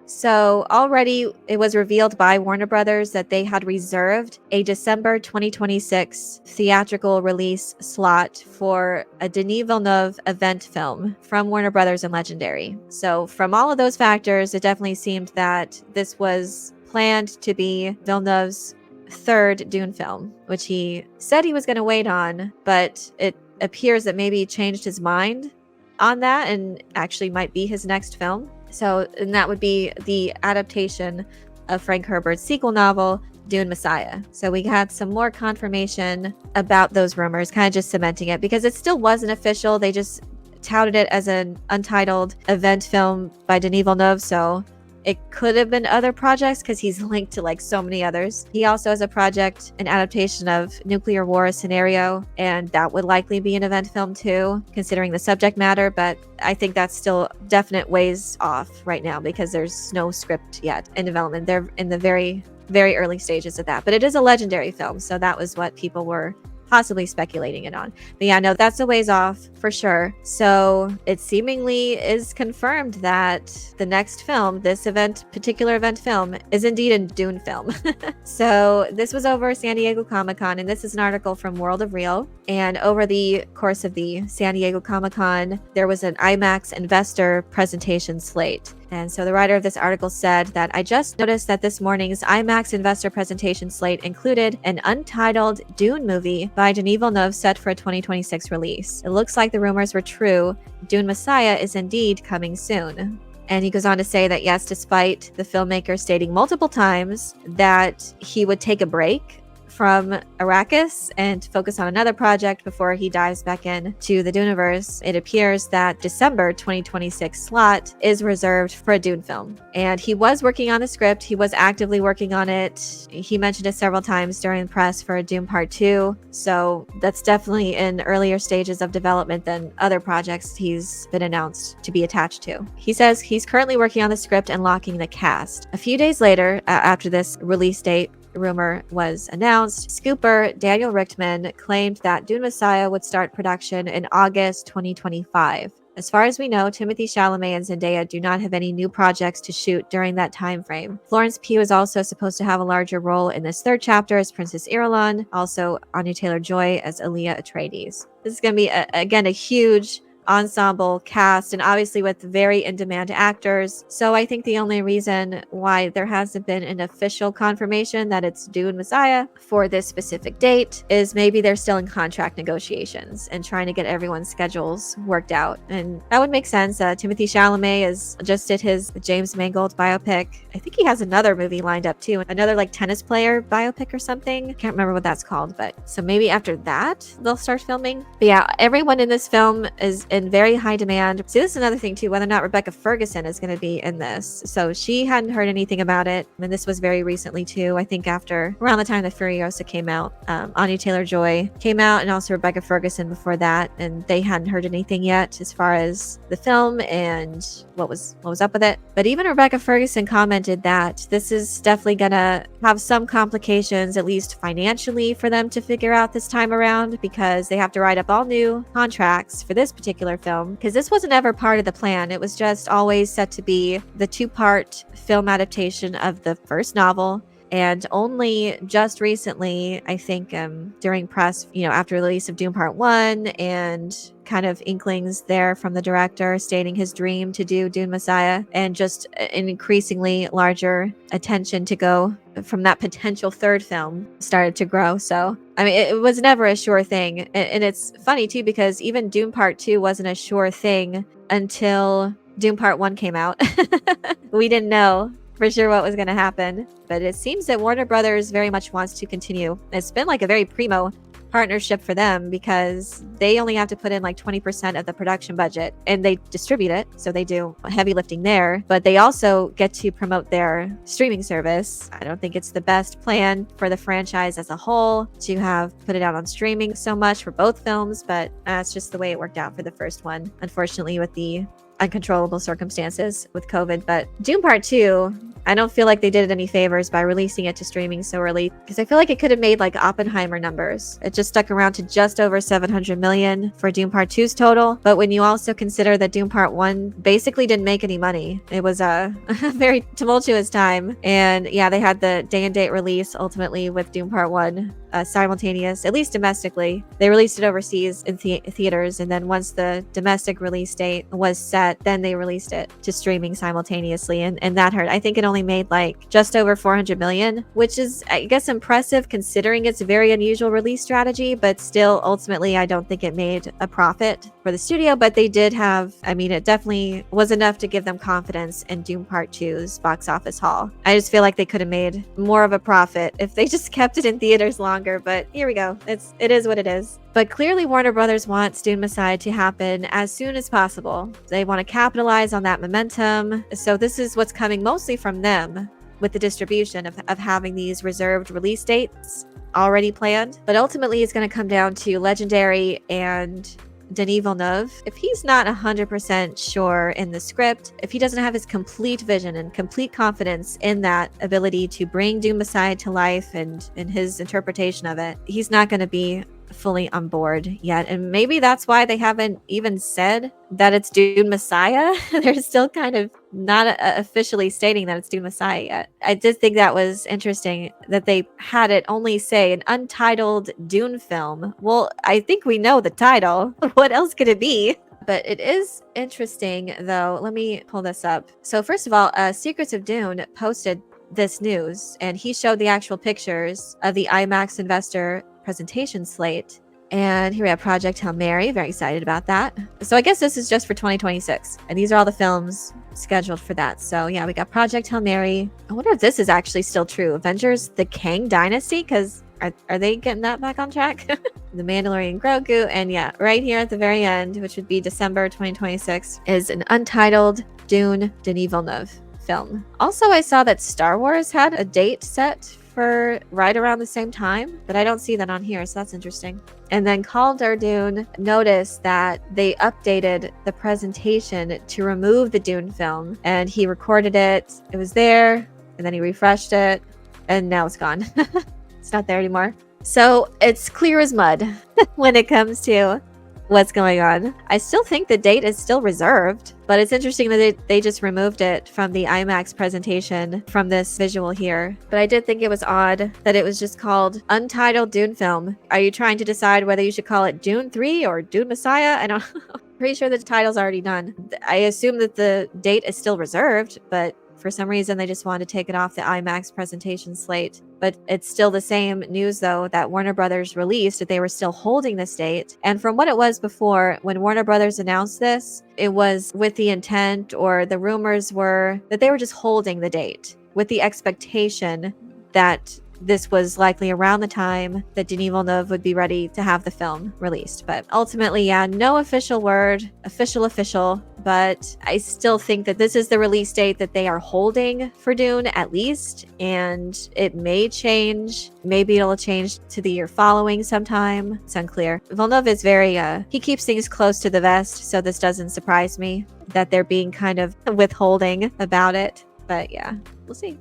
So already it was revealed by Warner Brothers that they had reserved a December 2026 theatrical release slot for a Denis Villeneuve event film from Warner Brothers and Legendary. So from all of those factors, it definitely seemed that this was planned to be Villeneuve's third Dune film, which he said he was going to wait on, but it appears that maybe he changed his mind on that and actually might be his next film. So, and that would be the adaptation of Frank Herbert's sequel novel, Dune Messiah. So we had some more confirmation about those rumors, kind of just cementing it, because it still wasn't official. They just touted it as an untitled event film by Denis Villeneuve. So it could have been other projects because he's linked to like so many others. He also has a project, an adaptation of Nuclear War Scenario, and that would likely be an event film too, considering the subject matter. But I think that's still definite ways off right now because there's no script yet in development. They're in the very, very early stages of that. But it is a Legendary film, so that was what people were possibly speculating it on. But yeah, no, that's a ways off for sure. So it seemingly is confirmed that the next film, this particular event film, is indeed a Dune film. So this was over San Diego Comic-Con, and this is an article from World of Real. And over the course of the San Diego Comic-Con, there was an IMAX investor presentation slate. And so the writer of this article said that I just noticed that this morning's IMAX investor presentation slate included an untitled Dune movie by Denis Villeneuve set for a 2026 release. It looks like the rumors were true. Dune Messiah is indeed coming soon. And he goes on to say that yes, despite the filmmaker stating multiple times that he would take a break from Arrakis and focus on another project before he dives back into the Duneverse, it appears that December 2026 slot is reserved for a Dune film. And he was working on the script. He was actively working on it. He mentioned it several times during the press for Dune Part 2. So that's definitely in earlier stages of development than other projects he's been announced to be attached to. He says he's currently working on the script and locking the cast. A few days later, after this release date rumor was announced, Scooper Daniel Richtman claimed that Dune Messiah would start production in August 2025. As far as we know, Timothée Chalamet and Zendaya do not have any new projects to shoot during that time frame. Florence Pugh is also supposed to have a larger role in this third chapter as Princess Irulan, also Anya Taylor-Joy as Aaliyah Atreides. This is going to be, again, a huge ensemble cast, and obviously with very in-demand actors. So I think the only reason why there hasn't been an official confirmation that it's Dune Messiah for this specific date is maybe they're still in contract negotiations and trying to get everyone's schedules worked out. And that would make sense. Timothée Chalamet is just did his James Mangold biopic. I think he has another movie lined up too, another like tennis player biopic or something. Can't remember what that's called, but so maybe after that they'll start filming. But yeah, everyone in this film is in very high demand. See, this is another thing too, whether or not Rebecca Ferguson is going to be in this. So she hadn't heard anything about it, and this was very recently too. I think after around the time that Furiosa came out, Anya Taylor-Joy came out, and also Rebecca Ferguson before that, and they hadn't heard anything yet as far as the film and what was up with it. But even Rebecca Ferguson commented that this is definitely gonna have some complications, at least financially, for them to figure out this time around, because they have to write up all new contracts for this particular film, because this wasn't ever part of the plan. It was just always set to be the two-part film adaptation of the first novel. And only just recently, I think during press, after the release of Dune Part 1 and kind of inklings there from the director stating his dream to do Dune Messiah, and just an increasingly larger attention to go from that potential third film started to grow. So, I mean, it was never a sure thing. And it's funny too, because even Dune Part 2 wasn't a sure thing until Dune Part 1 came out. We didn't know for sure what was going to happen, but it seems that Warner Brothers very much wants to continue. It's been like a very primo partnership for them, because they only have to put in like 20% of the production budget and they distribute it. So they do heavy lifting there, but they also get to promote their streaming service. I don't think it's the best plan for the franchise as a whole to have put it out on streaming so much for both films, but that's just the way it worked out for the first one. Unfortunately, with the uncontrollable circumstances with COVID. But Dune Part 2, I don't feel like they did it any favors by releasing it to streaming so early, because I feel like it could have made like Oppenheimer numbers. It just stuck around to just over 700 million for Dune Part 2's total. But when you also consider that Dune Part 1 basically didn't make any money, it was a very tumultuous time. And yeah, they had the day and date release ultimately with Dune Part 1 simultaneous, at least domestically. They released it overseas in theaters, and then once the domestic release date was set, then they released it to streaming simultaneously, and that hurt. I think it only made like just over 400 million, which is, I guess, impressive considering it's a very unusual release strategy, but still, ultimately, I don't think it made a profit for the studio, but they did have, I mean, it definitely was enough to give them confidence in Dune Part 2's box office haul. I just feel like they could have made more of a profit if they just kept it in theaters longer. But here we go. It is what it is. But clearly Warner Brothers wants Dune Messiah to happen as soon as possible. They want to capitalize on that momentum. So this is what's coming mostly from them with the distribution of having these reserved release dates already planned. But ultimately it's going to come down to Legendary and Denis Villeneuve. If he's not 100% sure in the script, if he doesn't have his complete vision and complete confidence in that ability to bring Dune Messiah to life and in his interpretation of it, he's not going to be fully on board yet. And maybe that's why they haven't even said that it's Dune Messiah. They're still kind of not officially stating that it's Dune Messiah yet. I did think that was interesting that they had it only say an untitled Dune film. Well, I think we know the title. What else could it be? But it is interesting, though. Let me pull this up. So first of all, Secrets of Dune posted this news, and he showed the actual pictures of the IMAX investor presentation slate. And here we have Project Hail Mary. Very excited about that. So I guess this is just for 2026. And these are all the films scheduled for that. So yeah, we got Project Hail Mary. I wonder if this is actually still true. Avengers, the Kang Dynasty? Because are they getting that back on track? The Mandalorian Grogu. And yeah, right here at the very end, which would be December 2026, is an untitled Dune Denis Villeneuve film. Also, I saw that Star Wars had a date set for right around the same time, but I don't see that on here, so that's interesting. And then Calder Dune noticed that they updated the presentation to remove the Dune film, and he recorded it. It was there, and then he refreshed it, and now it's gone. It's not there anymore. So it's clear as mud when it comes to what's going on. I still think the date is still reserved, but it's interesting that they just removed it from the IMAX presentation from this visual here. But I did think it was odd that it was just called Untitled Dune Film. Are you trying to decide whether you should call it Dune 3 or Dune Messiah? I don't know. Pretty sure the title's already done. I assume that the date is still reserved, but for some reason, they just wanted to take it off the IMAX presentation slate. But it's still the same news, though, that Warner Brothers released, that they were still holding this date. And from what it was before, when Warner Brothers announced this, it was with the intent, or the rumors were that they were just holding the date with the expectation that this was likely around the time that Denis Villeneuve would be ready to have the film released. But ultimately, yeah, no official word, official, but I still think that this is the release date that they are holding for Dune, at least, and it may change. Maybe it'll change to the year following sometime. It's unclear. Villeneuve is very, he keeps things close to the vest, so this doesn't surprise me that they're being kind of withholding about it. But yeah, we'll see.